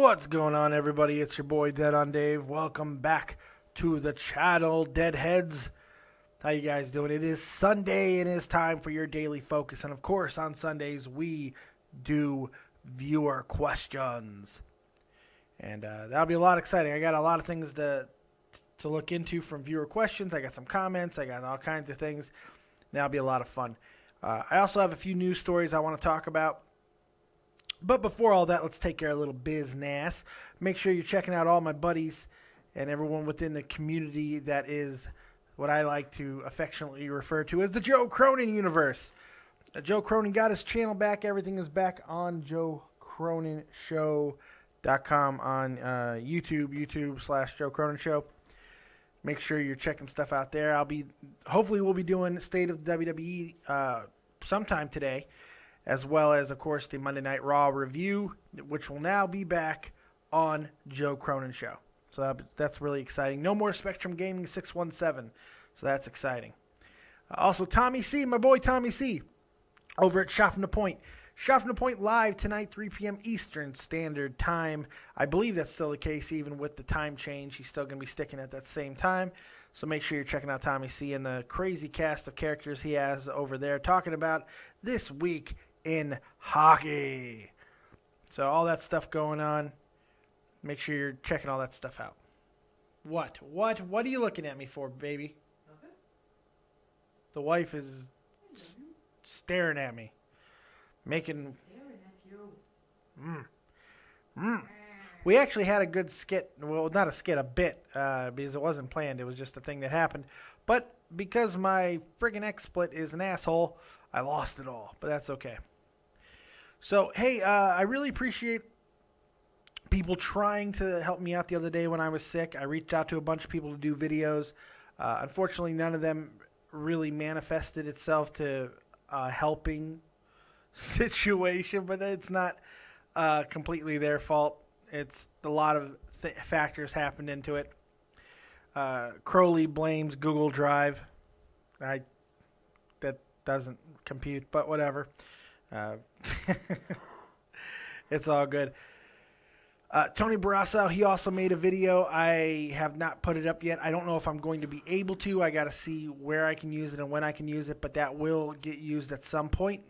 What's going on, everybody? It's your boy Dead on Dave. Welcome back to the channel, Deadheads. How you guys doing? It is Sunday and it is time for your daily focus. And of course, on Sundays we do viewer questions, and that'll be a lot exciting. I got a lot of things to look into from viewer questions. I got some comments. I got all kinds of things. That'll be a lot of fun. I also have a few news stories I want to talk about. But before all that, let's take care of a little business. Make sure you're checking out all my buddies and everyone within the community that is what I like to affectionately refer to as the Joe Cronin universe. Joe Cronin got his channel back. Everything is back on JoeCroninShow.com on YouTube/Joe Cronin Show. Make sure you're checking stuff out there. Hopefully we'll be doing State of the WWE sometime today, as well as, of course, the Monday Night Raw review, which will now be back on Joe Cronin Show. So that's really exciting. No more Spectrum Gaming 617, so that's exciting. Also, Tommy C, my boy Tommy C, over at Shot from the Point. Shot from the Point live tonight, 3 p.m. Eastern Standard Time. I believe that's still the case, even with the time change. He's still going to be sticking at that same time. So make sure you're checking out Tommy C and the crazy cast of characters he has over there, talking about this week in hockey. So all that stuff going on. Make sure you're checking all that stuff out. What are you looking at me for, baby? Nothing. The wife is staring at me. Making... Staring at you. We actually had a good skit. Well, not a skit, a bit. Because it wasn't planned. It was just a thing that happened. But because my friggin' XSplit is an asshole, I lost it all. But that's okay. So, hey, I really appreciate people trying to help me out the other day when I was sick. I reached out to a bunch of people to do videos. Unfortunately, none of them really manifested itself to a helping situation, but it's not completely their fault. It's a lot of factors happened into it. Crowley blames Google Drive. That doesn't compute, but whatever. It's all good. Tony Barrasso, he also made a video. I have not put it up yet. I don't know if I'm going to be able to. I got to see where I can use it and when I can use it, but that will get used at some point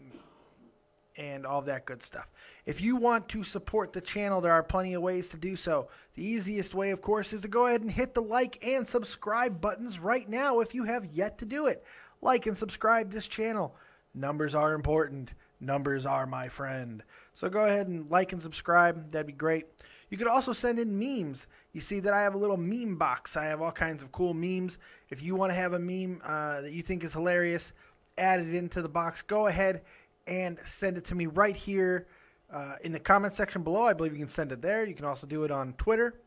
and all that good stuff. If you want to support the channel, there are plenty of ways to do so. The easiest way, of course, is to go ahead and hit the like and subscribe buttons right now if you have yet to do it. Like and subscribe this channel. Numbers are important. Numbers are my friend. So go ahead and like and subscribe. That'd be great. You could also send in memes. You see that I have a little meme box. I have all kinds of cool memes. If you want to have a meme that you think is hilarious, add it into the box. Go ahead and send it to me right here in the comment section below. I believe you can send it there. You can also do it on Twitter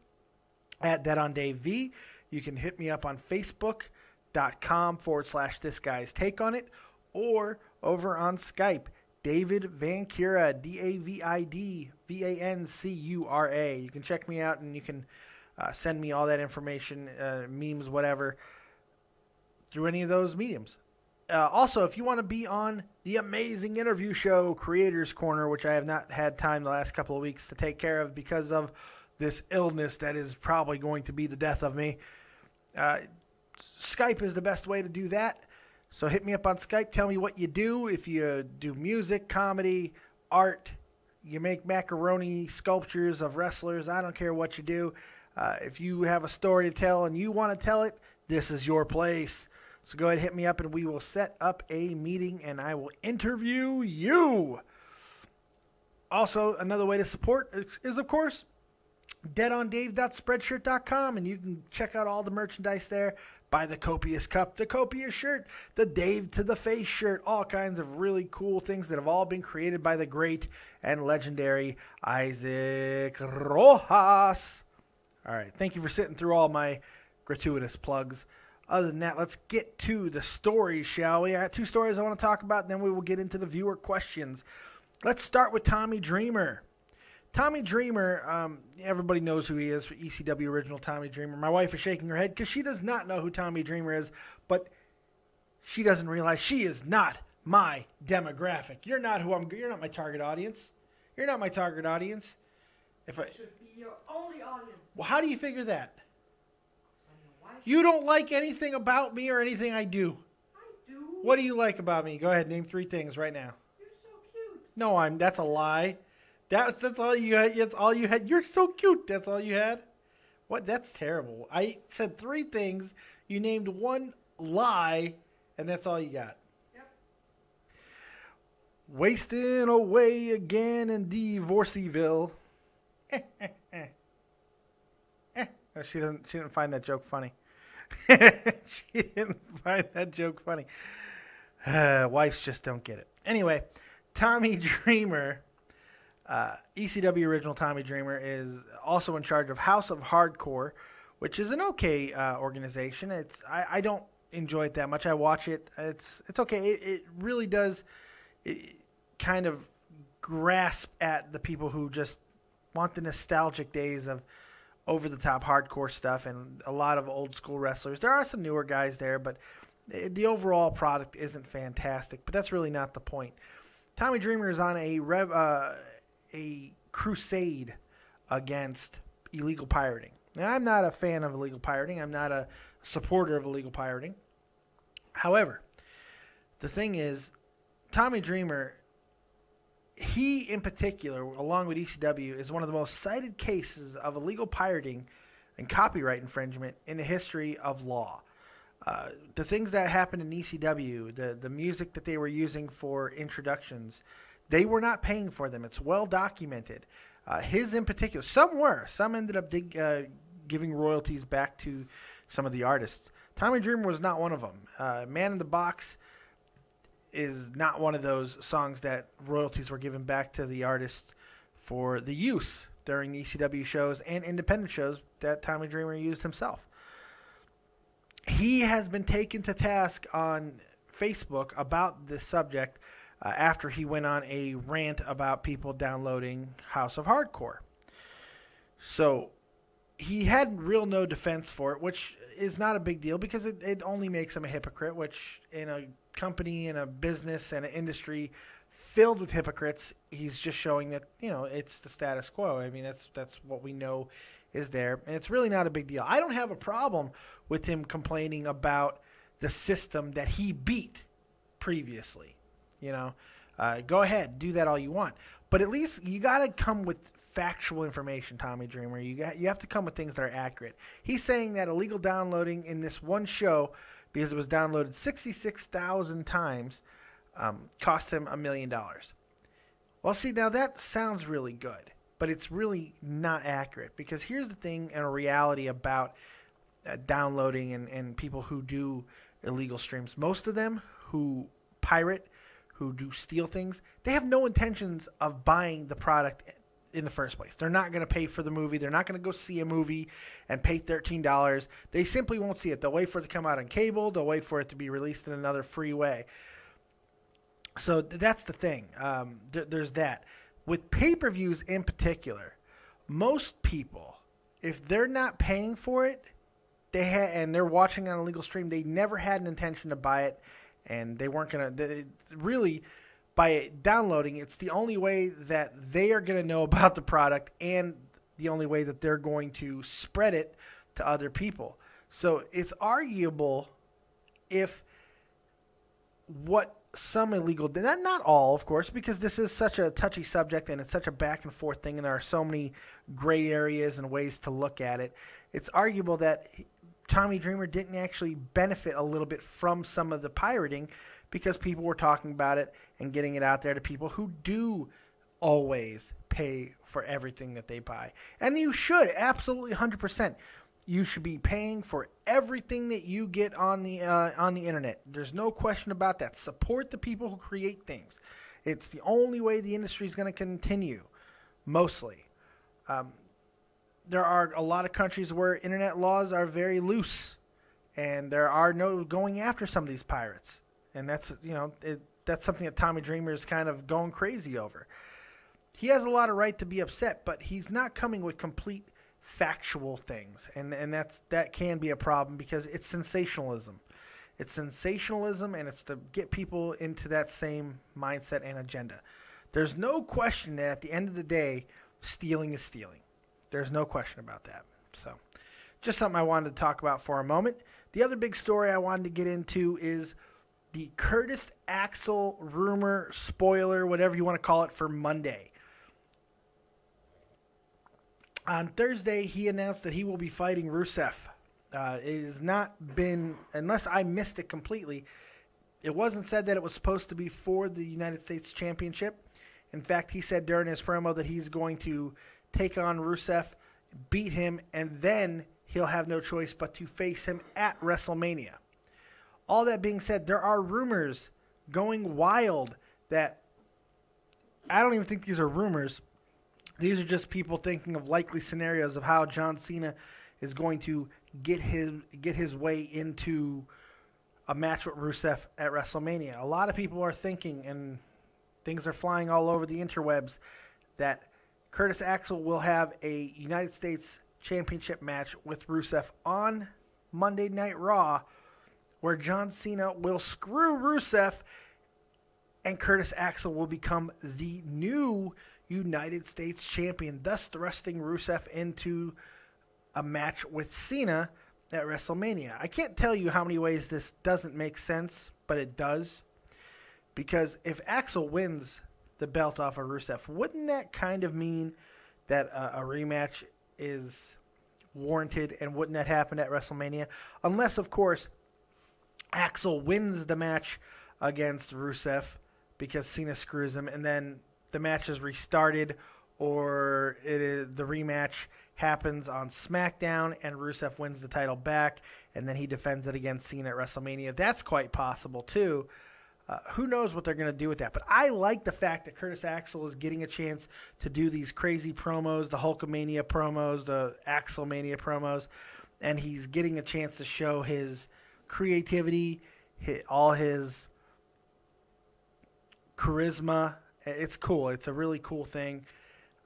at DeadOnDaveV. You can hit me up on Facebook.com/This Guy's Take on It, or over on Skype, David Vancura, DavidVancura. You can check me out and you can send me all that information, memes, whatever, through any of those mediums. Also, if you want to be on the amazing interview show, Creators Corner, which I have not had time the last couple of weeks to take care of because of this illness that is probably going to be the death of me, Skype is the best way to do that. So hit me up on Skype. Tell me what you do. If you do music, comedy, art, you make macaroni sculptures of wrestlers, I don't care what you do. If you have a story to tell and you want to tell it, this is your place. So go ahead and hit me up and we will set up a meeting and I will interview you. Also, another way to support is, of course, deadondave.spreadshirt.com, and you can check out all the merchandise there. Buy the copious cup, the copious shirt, the Dave to the face shirt, all kinds of really cool things that have all been created by the great and legendary Isaac Rojas. All right, thank you for sitting through all my gratuitous plugs. Other than that, let's get to the stories, shall we? I got two stories I want to talk about, and then we will get into the viewer questions. Let's start with Tommy Dreamer. Tommy Dreamer, everybody knows who he is, for ECW original Tommy Dreamer. My wife is shaking her head because she does not know who Tommy Dreamer is, but she doesn't realize she is not my demographic. You're not my target audience. You're not my target audience. If I should be your only audience. Well, how do you figure that? I'm your wife. You don't like anything about me or anything I do. I do. What do you like about me? Go ahead, name 3 things right now. You're so cute. No, that's a lie. That's all you had. That's all you had. You're so cute. That's all you had. What? That's terrible. I said 3 things. You named 1 lie, and that's all you got. Yep. Wasting away again in Divorceyville. No, she didn't find that joke funny. She didn't find that joke funny. Wives just don't get it. Anyway, Tommy Dreamer, ECW original Tommy Dreamer, is also in charge of House of Hardcore, which is an okay organization. I don't enjoy it that much. I watch it. It's okay. It really does kind of grasp at the people who just want the nostalgic days of over-the-top hardcore stuff and a lot of old-school wrestlers. There are some newer guys there, but the overall product isn't fantastic. But that's really not the point. Tommy Dreamer is on a crusade against illegal pirating. Now, I'm not a fan of illegal pirating. I'm not a supporter of illegal pirating. However, the thing is, Tommy Dreamer, he in particular, along with ECW, is one of the most cited cases of illegal pirating and copyright infringement in the history of law. The things that happened in ECW, the music that they were using for introductions, they were not paying for them. It's well documented. His in particular, some were. Some ended up giving royalties back to some of the artists. Tommy Dreamer was not one of them. Man in the Box is not one of those songs that royalties were given back to the artist for the use during ECW shows and independent shows that Tommy Dreamer used himself. He has been taken to task on Facebook about this subject after he went on a rant about people downloading House of Hardcore. So he had real no defense for it, which is not a big deal because it only makes him a hypocrite, which in a company, in a business, and an industry filled with hypocrites, he's just showing that, it's the status quo. I mean, that's what we know is there, and it's really not a big deal. I don't have a problem with him complaining about the system that he beat previously. Go ahead, do that all you want, but at least you got to come with factual information, Tommy Dreamer. You have to come with things that are accurate. He's saying that illegal downloading in this one show, because it was downloaded 66,000 times, cost him $1 million. Well, see, now that sounds really good, but it's really not accurate, because here's the thing and a reality about downloading and people who do illegal streams. Most of them who pirate, who do steal things, they have no intentions of buying the product in the first place. They're not going to pay for the movie. They're not going to go see a movie and pay $13. They simply won't see it. They'll wait for it to come out on cable. They'll wait for it to be released in another free way. So that's the thing. There's that. With pay-per-views in particular, most people, if they're not paying for it, and they're watching on a legal stream, they never had an intention to buy it, and they weren't going to really. By downloading, it's the only way that they are going to know about the product and the only way that they're going to spread it to other people. So it's arguable if what some illegal, not all, of course, because this is such a touchy subject and it's such a back and forth thing and there are so many gray areas and ways to look at it. It's arguable that Tommy Dreamer didn't actually benefit a little bit from some of the pirating, because people were talking about it and getting it out there to people who do always pay for everything that they buy. And you should, absolutely 100%. You should be paying for everything that you get on the internet. There's no question about that. Support the people who create things. It's the only way the industry is going to continue, mostly. There are a lot of countries where internet laws are very loose, and there are no going after some of these pirates. And that's, that's something that Tommy Dreamer is kind of going crazy over. He has a lot of right to be upset, but he's not coming with complete factual things. And that can be a problem because it's sensationalism. It's sensationalism, and it's to get people into that same mindset and agenda. There's no question that at the end of the day, stealing is stealing. There's no question about that. So, just something I wanted to talk about for a moment. The other big story I wanted to get into is the Curtis Axel rumor, spoiler, whatever you want to call it, for Monday. On Thursday, he announced that he will be fighting Rusev. It has not been, unless I missed it completely, it wasn't said that it was supposed to be for the United States Championship. In fact, he said during his promo that he's going to take on Rusev, beat him, and then he'll have no choice but to face him at WrestleMania. All that being said, there are rumors going wild that I don't even think these are rumors. These are just people thinking of likely scenarios of how John Cena is going to get his way into a match with Rusev at WrestleMania. A lot of people are thinking, and things are flying all over the interwebs, that Curtis Axel will have a United States Championship match with Rusev on Monday Night Raw, where John Cena will screw Rusev and Curtis Axel will become the new United States champion, thus thrusting Rusev into a match with Cena at WrestleMania. I can't tell you how many ways this doesn't make sense, but it does. Because if Axel wins the belt off of Rusev, wouldn't that kind of mean that a rematch is warranted, and wouldn't that happen at WrestleMania? Unless, of course, Axel wins the match against Rusev because Cena screws him, and then the match is restarted, or the rematch happens on SmackDown and Rusev wins the title back, and then he defends it against Cena at WrestleMania. That's quite possible, too. Who knows what they're going to do with that. But I like the fact that Curtis Axel is getting a chance to do these crazy promos, the Hulkamania promos, the AxelMania promos, and he's getting a chance to show his creativity, all his charisma. It's cool. It's a really cool thing,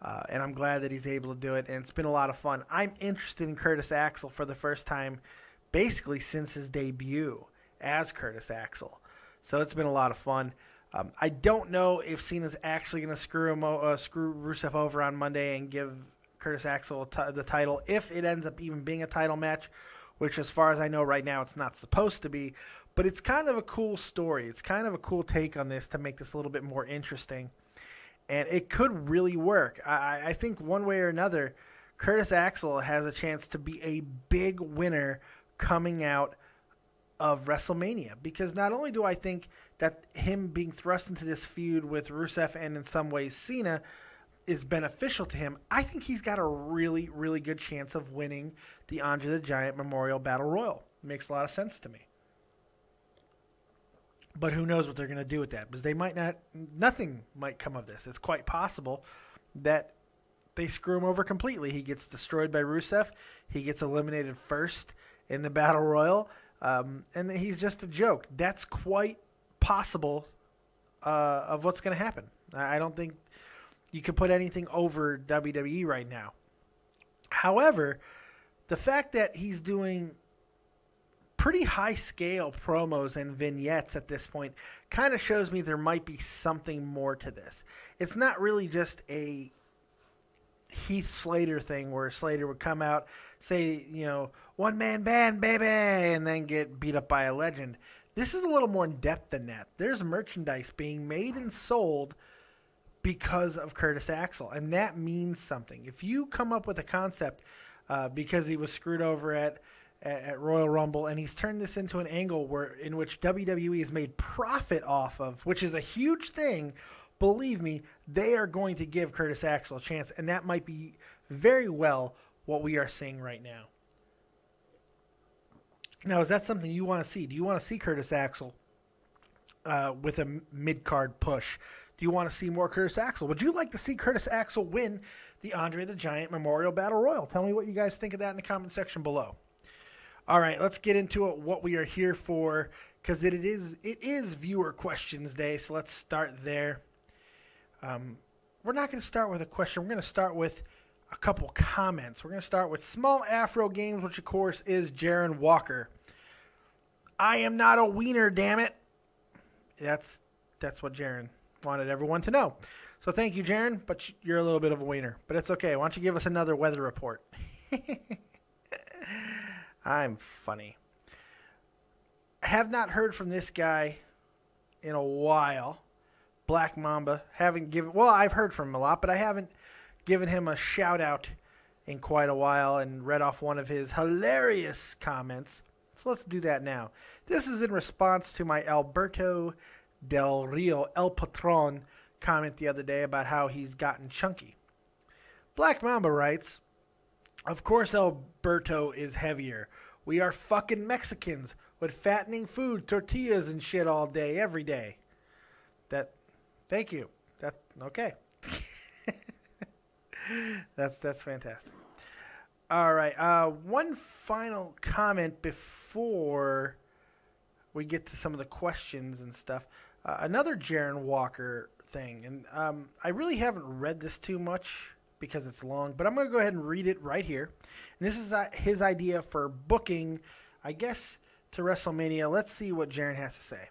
and I'm glad that he's able to do it, and it's been a lot of fun. I'm interested in Curtis Axel for the first time basically since his debut as Curtis Axel. So it's been a lot of fun. I don't know if Cena's actually going to screw Rusev over on Monday and give Curtis Axel the title, if it ends up even being a title match, which as far as I know right now it's not supposed to be. But it's kind of a cool story. It's kind of a cool take on this to make this a little bit more interesting. And it could really work. I think one way or another, Curtis Axel has a chance to be a big winner coming out of WrestleMania, because not only do I think that him being thrust into this feud with Rusev and in some ways Cena is beneficial to him, I think he's got a really, really good chance of winning the Andre the Giant Memorial Battle Royal. Makes a lot of sense to me. But who knows what they're going to do with that, because they might not, nothing might come of this. It's quite possible that they screw him over completely. He gets destroyed by Rusev. He gets eliminated first in the Battle Royal. And he's just a joke. That's quite possible of what's going to happen. I don't think you can put anything over WWE right now. However, the fact that he's doing pretty high-scale promos and vignettes at this point kind of shows me there might be something more to this. It's not really just a Heath Slater thing where Slater would come out, say, one-man band, baby, and then get beat up by a legend. This is a little more in-depth than that. There's merchandise being made and sold because of Curtis Axel, and that means something. If you come up with a concept because he was screwed over at Royal Rumble, and he's turned this into an angle in which WWE has made profit off of, which is a huge thing, believe me, they are going to give Curtis Axel a chance, and that might be very well what we are seeing right now. Now, is that something you want to see? Do you want to see Curtis Axel with a mid-card push? Do you want to see more Curtis Axel? Would you like to see Curtis Axel win the Andre the Giant Memorial Battle Royal? Tell me what you guys think of that in the comment section below. All right, let's get into it, what we are here for, because it is viewer questions day, so let's start there. We're not going to start with a question. We're going to start with a couple comments. We're going to start with Small Afro Games, which, of course, is Jaron Walker. I am not a wiener, damn it. That's what Jaron wanted everyone to know. So thank you, Jaren, but you're a little bit of a wiener. But it's okay. Why don't you give us another weather report? I'm funny. Have not heard from this guy in a while. Black Mamba. I've heard from him a lot, but I haven't given him a shout out in quite a while and read off one of his hilarious comments. So let's do that now. This is in response to my Alberto Del Rio El Patron comment the other day about how he's gotten chunky. Black Mamba writes, "Of course Alberto is heavier. We are fucking Mexicans with fattening food, tortillas and shit all day, every day." Thank you. Okay. That's fantastic. All right. One final comment before we get to some of the questions and stuff. Another Jaron Walker thing, and I really haven't read this too much because it's long, but I'm going to go ahead and read it right here. And this is his idea for booking, I guess, to WrestleMania. Let's see what Jaron has to say.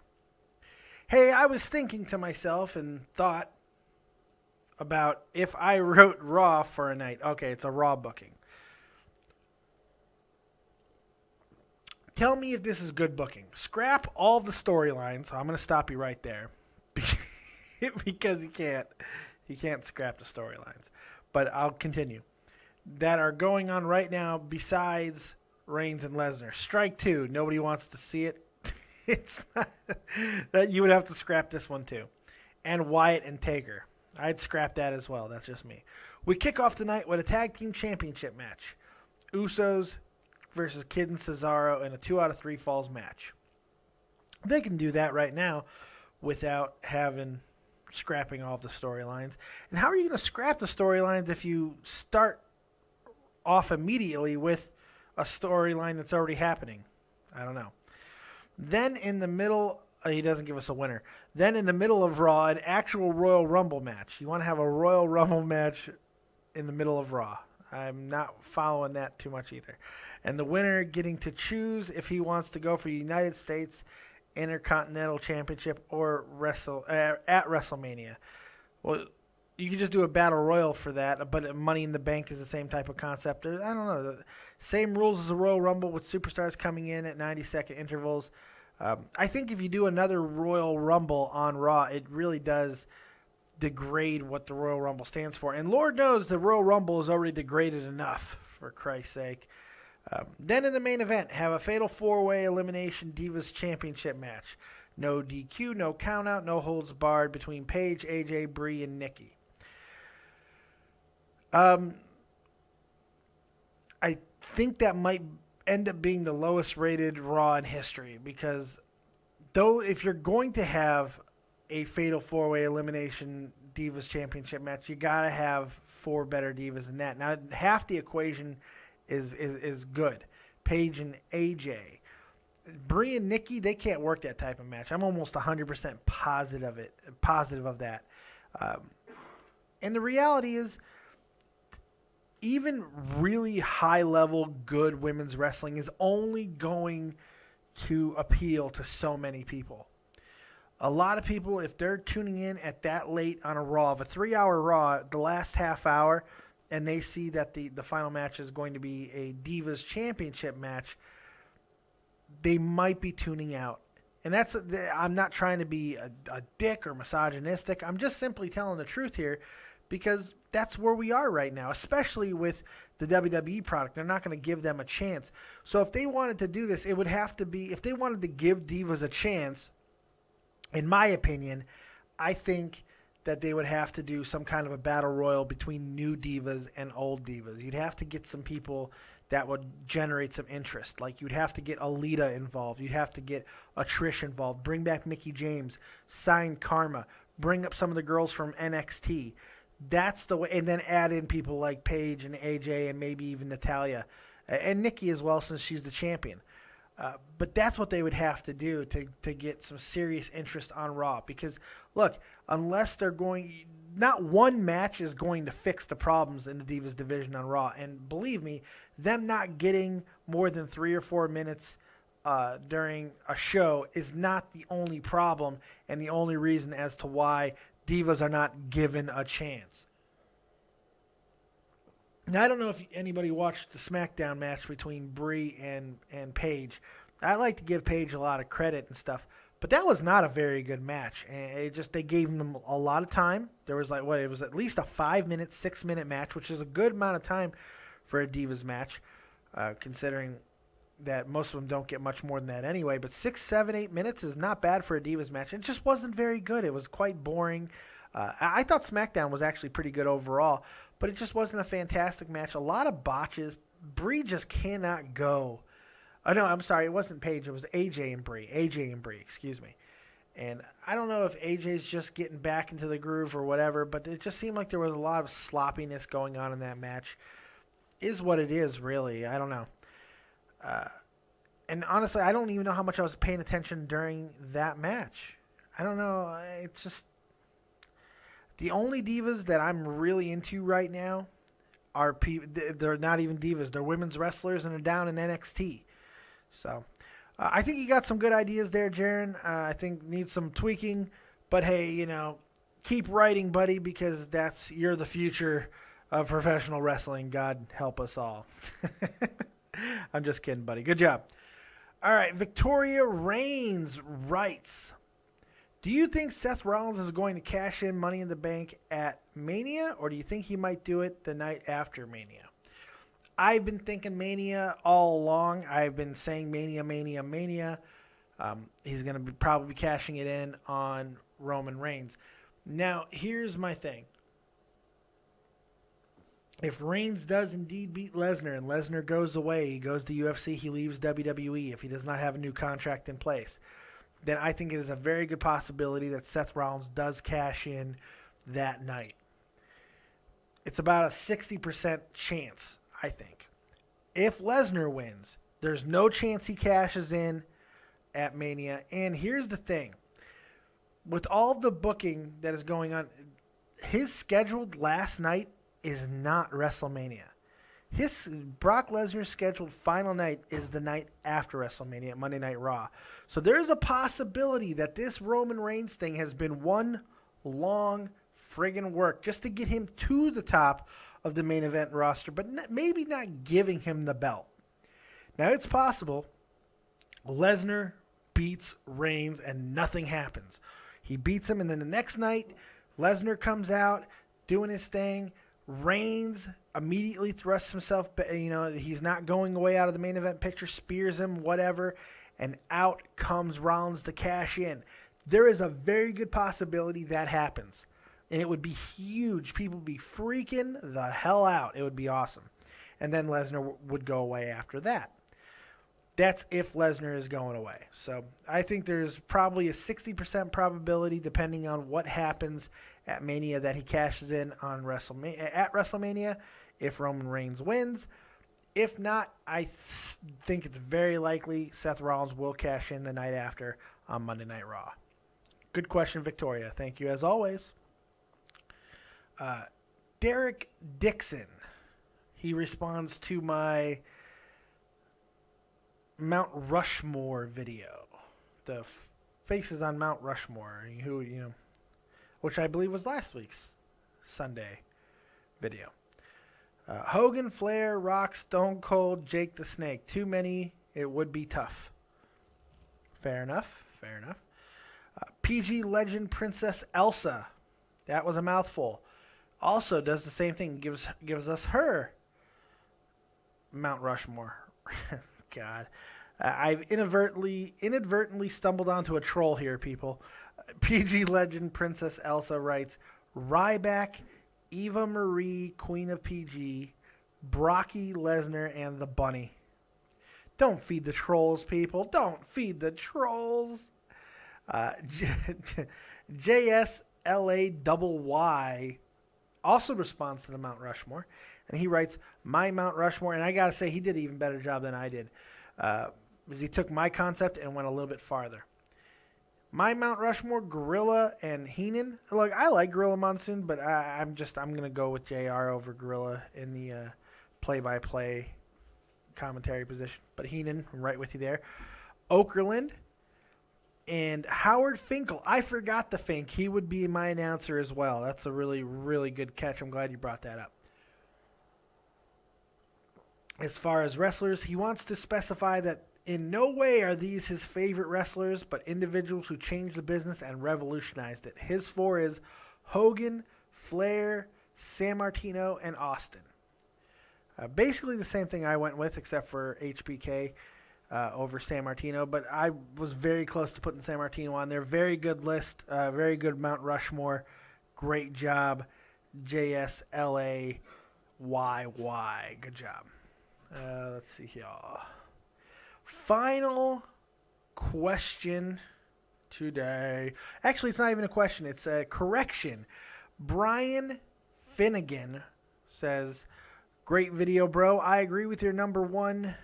"Hey, I was thinking to myself and thought about if I wrote Raw for a night." Okay, it's a Raw booking. "Tell me if this is good booking. Scrap all the storylines." So I'm going to stop you right there because you can't scrap the storylines. But I'll continue. "That are going on right now besides Reigns and Lesnar. Strike two. Nobody wants to see it." It's not that you would have to scrap this one too. "And Wyatt and Taker. I'd scrap that as well. That's just me. We kick off the night with a tag team championship match. Usos versus Kid and Cesaro in a 2 out of 3 falls match." They can do that right now without scrapping all of the storylines. And how are you going to scrap the storylines if you start off immediately with a storyline that's already happening? I don't know. Then in the middle, he doesn't give us a winner. Then in the middle of Raw, an actual Royal Rumble match. You want to have a Royal Rumble match in the middle of Raw. I'm not following that too much either. And the winner getting to choose if he wants to go for United States Intercontinental Championship or at WrestleMania. Well, you could just do a Battle Royal for that, but Money in the Bank is the same type of concept. I don't know. Same rules as the Royal Rumble with superstars coming in at 90-second intervals. I think if you do another Royal Rumble on Raw, it really does degrade what the Royal Rumble stands for. And Lord knows the Royal Rumble is already degraded enough, for Christ's sake. Then in the main event, have a fatal 4-way elimination Divas Championship match. No DQ, no countout, no holds barred between Paige, AJ, Brie, and Nikki. I think that might end up being the lowest rated Raw in history because if you're going to have a fatal 4-way elimination Divas Championship match, you got to have 4 better Divas than that. Now, half the equation is good. Paige and AJ. Brie and Nikki, they can't work that type of match. I'm almost 100% positive of that. And the reality is, even really high-level good women's wrestling is only going to appeal to so many people. A lot of people, if they're tuning in at that late on a Raw, of a 3-hour Raw, the last half hour, and they see that the final match is going to be a Divas Championship match, they might be tuning out. And I'm not trying to be a dick or misogynistic. I'm just simply telling the truth here because that's where we are right now, especially with the WWE product. They're not going to give them a chance. So if they wanted to do this, it would have to be, if they wanted to give Divas a chance, in my opinion, I think that they would have to do some kind of a battle royal between new Divas and old Divas. You'd have to get some people that would generate some interest. Like you'd have to get Alita involved. You'd have to get a Trish involved. Bring back Mickie James. Sign Karma. Bring up some of the girls from NXT. That's the way. And then add in people like Paige and AJ and maybe even Natalya. And Nikki as well since she's the champion. But that's what they would have to do to get some serious interest on Raw. Because, look, unless they're going – not one match is going to fix the problems in the Divas division on Raw. And believe me, them not getting more than 3 or 4 minutes during a show is not the only problem and the only reason as to why Divas are not given a chance. Now, I don't know if anybody watched the SmackDown match between Brie and Paige. I like to give Paige a lot of credit and stuff, but that was not a very good match. And they gave them a lot of time. There was it was at least a 5-minute, 6-minute match, which is a good amount of time for a Divas match, considering that most of them don't get much more than that anyway. But 6, 7, 8 minutes is not bad for a Divas match. It just wasn't very good. It was quite boring. I thought SmackDown was actually pretty good overall, but it just wasn't a fantastic match. A lot of botches. Brie just cannot go. Oh, no, I'm sorry. It wasn't Paige. It was AJ and Brie. Excuse me. And I don't know if AJ's just getting back into the groove or whatever, but it just seemed like there was a lot of sloppiness going on in that match. Is what it is, really. I don't know. And honestly, I don't even know how much I was paying attention during that match. I don't know. It's just the only Divas that I'm really into right now are they're not even Divas. They're women's wrestlers, and they're down in NXT. So I think you got some good ideas there, Jaron. I think needs some tweaking. But, hey, keep writing, buddy, because you're the future of professional wrestling. God help us all. I'm just kidding, buddy. Good job. All right, Victoria Reigns writes, do you think Seth Rollins is going to cash in Money in the Bank at Mania, or do you think he might do it the night after Mania? I've been thinking Mania all along. I've been saying Mania. He's going to probably be cashing it in on Roman Reigns. Now, here's my thing. If Reigns does indeed beat Lesnar and Lesnar goes away, he goes to UFC, he leaves WWE, if he does not have a new contract in place, then I think it is a very good possibility that Seth Rollins does cash in that night. It's about a 60% chance, I think. If Lesnar wins, there's no chance he cashes in at Mania. And here's the thing. With all the booking that is going on, his scheduled last night is not WrestleMania. His Brock Lesnar's scheduled final night is the night after WrestleMania, Monday Night Raw. So there's a possibility that this Roman Reigns thing has been one long friggin' work just to get him to the top of the main event roster, but maybe not giving him the belt. Now, it's possible Lesnar beats Reigns and nothing happens. He beats him, and then the next night, Lesnar comes out doing his thing. Reigns immediately thrusts himself, he's not going away out of the main event picture, spears him, whatever, and out comes Rollins to cash in. There is a very good possibility that happens, and it would be huge. People would be freaking the hell out. It would be awesome. And then Lesnar would go away after that. That's if Lesnar is going away. So I think there's probably a 60% probability, depending on what happens at Mania, that he cashes in on WrestleMania if Roman Reigns wins. If not, I think it's very likely Seth Rollins will cash in the night after on Monday Night Raw. Good question, Victoria. Thank you as always. Derek Dixon. He responds to my Mount Rushmore video. The faces on Mount Rushmore, which I believe was last week's Sunday video. Hogan, Flair, Rock, Stone Cold, Jake the Snake. Too many, it would be tough. Fair enough. PG legend Princess Elsa. That was a mouthful. Also does the same thing. Gives us her Mount Rushmore. God. I've inadvertently stumbled onto a troll here, people. PG legend Princess Elsa writes, Ryback, Eva Marie, Queen of PG, Brocky Lesnar, and the Bunny. Don't feed the trolls, people. Don't feed the trolls. JSLAYY also responds to the Mount Rushmore, and he writes, my Mount Rushmore, and I got to say, he did an even better job than I did, because he took my concept and went a little bit farther. My Mount Rushmore, Gorilla and Heenan. Look, I like Gorilla Monsoon, but I'm going to go with JR over Gorilla in the play-by-play commentary position. But Heenan, I'm right with you there. Okerlund And Howard Finkel. I forgot the Fink. He would be my announcer as well. That's a really, really good catch. I'm glad you brought that up. As far as wrestlers, he wants to specify that in no way are these his favorite wrestlers, but individuals who changed the business and revolutionized it. His four is Hogan, Flair, San Martino, and Austin. Basically the same thing I went with, except for HBK over San Martino, but I was very close to putting San Martino on there. Very good list, very good Mount Rushmore. Great job, JSLAYY. Good job. Let's see here. Final question today. Actually, it's not even a question. It's a correction. Brian Finnegan says, great video, bro. I agree with your number one.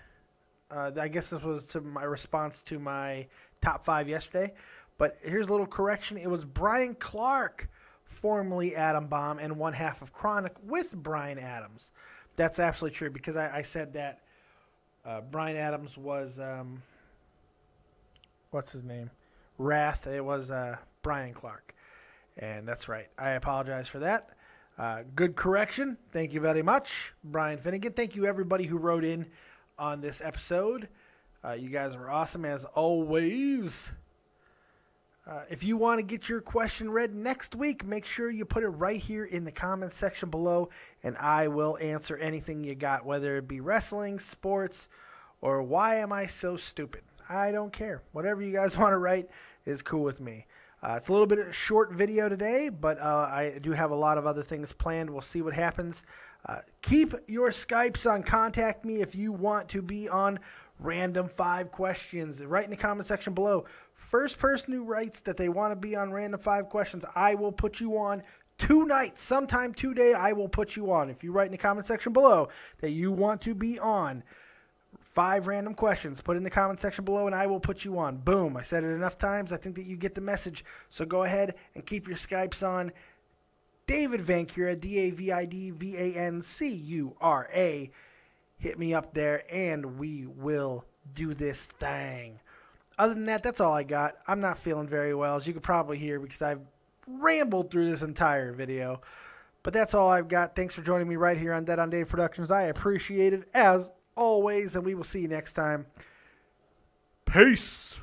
I guess this was to my response to my top 5 yesterday. But here's a little correction. It was Brian Clark, formerly Adam Bomb, and one half of Chronic with Brian Adams. That's absolutely true because I said that Brian Adams was, what's his name? Wrath. It was Brian Clark. And that's right. I apologize for that. Good correction. Thank you very much, Brian Finnegan. Thank you, everybody who wrote in on this episode. You guys were awesome as always. If you want to get your question read next week, make sure you put it right here in the comments section below, and I will answer anything you got, whether it be wrestling, sports, or why am I so stupid? I don't care. Whatever you guys want to write is cool with me. It's a little bit of a short video today, but I do have a lot of other things planned. We'll see what happens. Keep your Skypes on. Contact me if you want to be on Random 5 Questions. Write in the comment section below. First person who writes that they want to be on Random 5 Questions, I will put you on tonight. Sometime today, I will put you on. If you write in the comment section below that you want to be on 5 random questions, put in the comment section below and I will put you on. Boom. I said it enough times. I think that you get the message. So go ahead and keep your Skypes on. David Vancura, DavidVancura. Hit me up there and we will do this thing. Other than that, that's all I got. I'm not feeling very well, as you could probably hear, because I've rambled through this entire video. But that's all I've got. Thanks for joining me right here on Dead on Dave Productions. I appreciate it, as always, and we will see you next time. Peace.